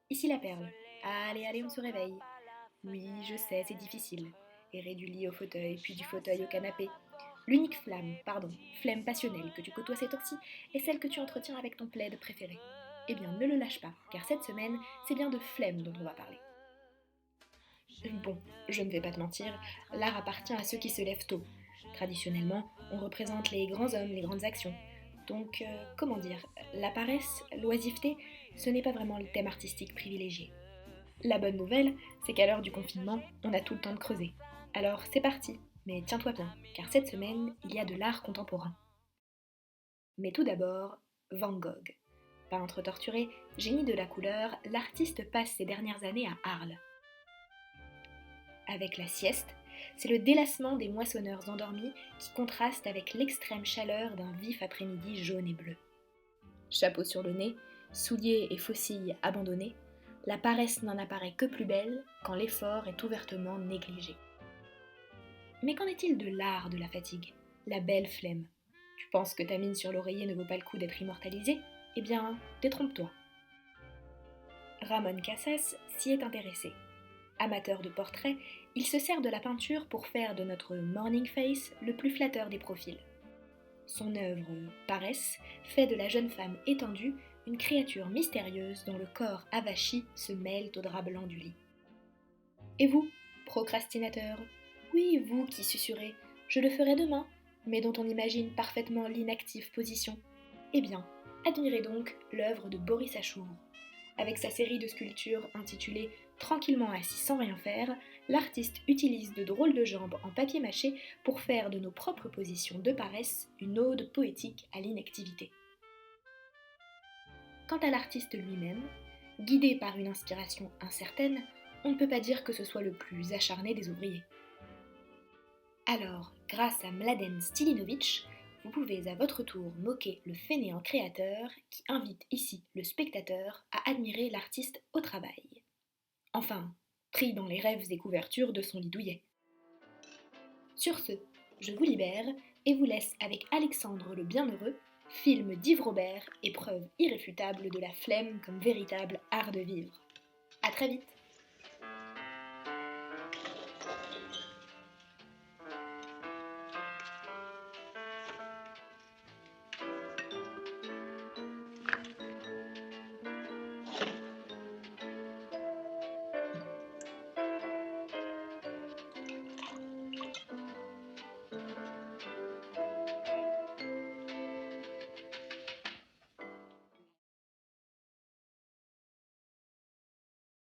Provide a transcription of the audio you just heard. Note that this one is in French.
Ici la perle. Allez, allez, on se réveille. Oui, je sais, c'est difficile. Errer du lit au fauteuil, puis du fauteuil au canapé. L'unique flamme, pardon, flemme passionnelle que tu côtoies ces temps-ci est celle que tu entretiens avec ton plaid préféré. Eh bien, ne le lâche pas, car cette semaine, c'est bien de flemme dont on va parler. Bon, je ne vais pas te mentir, l'art appartient à ceux qui se lèvent tôt. Traditionnellement, on représente les grands hommes, les grandes actions. Donc, comment dire, la paresse, l'oisiveté, ce n'est pas vraiment le thème artistique privilégié. La bonne nouvelle, c'est qu'à l'heure du confinement, on a tout le temps de creuser. Alors c'est parti, mais tiens-toi bien, car cette semaine, il y a de l'art contemporain. Mais tout d'abord, Van Gogh. Peintre torturé, génie de la couleur, l'artiste passe ses dernières années à Arles. Avec la sieste, c'est le délassement des moissonneurs endormis qui contraste avec l'extrême chaleur d'un vif après-midi jaune et bleu. Chapeau sur le nez, souliers et faucilles abandonnés, la paresse n'en apparaît que plus belle quand l'effort est ouvertement négligé. Mais qu'en est-il de l'art de la fatigue, la belle flemme? Tu penses que ta mine sur l'oreiller ne vaut pas le coup d'être immortalisée? Eh bien, détrompe-toi. Ramon Casas s'y est intéressé. Amateur de portraits, il se sert de la peinture pour faire de notre morning face le plus flatteur des profils. Son œuvre Paresse fait de la jeune femme étendue une créature mystérieuse dont le corps avachi se mêle au drap blanc du lit. Et vous, procrastinateur? Oui, vous qui susurrez « je le ferai demain », mais dont on imagine parfaitement l'inactive position. Eh bien, admirez donc l'œuvre de Boris Achour. Avec sa série de sculptures intitulée Tranquillement assis sans rien faire, l'artiste utilise de drôles de jambes en papier mâché pour faire de nos propres positions de paresse une ode poétique à l'inactivité. Quant à l'artiste lui-même, guidé par une inspiration incertaine, on ne peut pas dire que ce soit le plus acharné des ouvriers. Alors, grâce à Mladen Stilinovic, vous pouvez à votre tour moquer le fainéant créateur qui invite ici le spectateur à admirer l'artiste au travail. Enfin, pris dans les rêves et couvertures de son lit douillet. Sur ce, je vous libère et vous laisse avec Alexandre le Bienheureux, film d'Yves Robert et preuve irréfutable de la flemme comme véritable art de vivre. À très vite!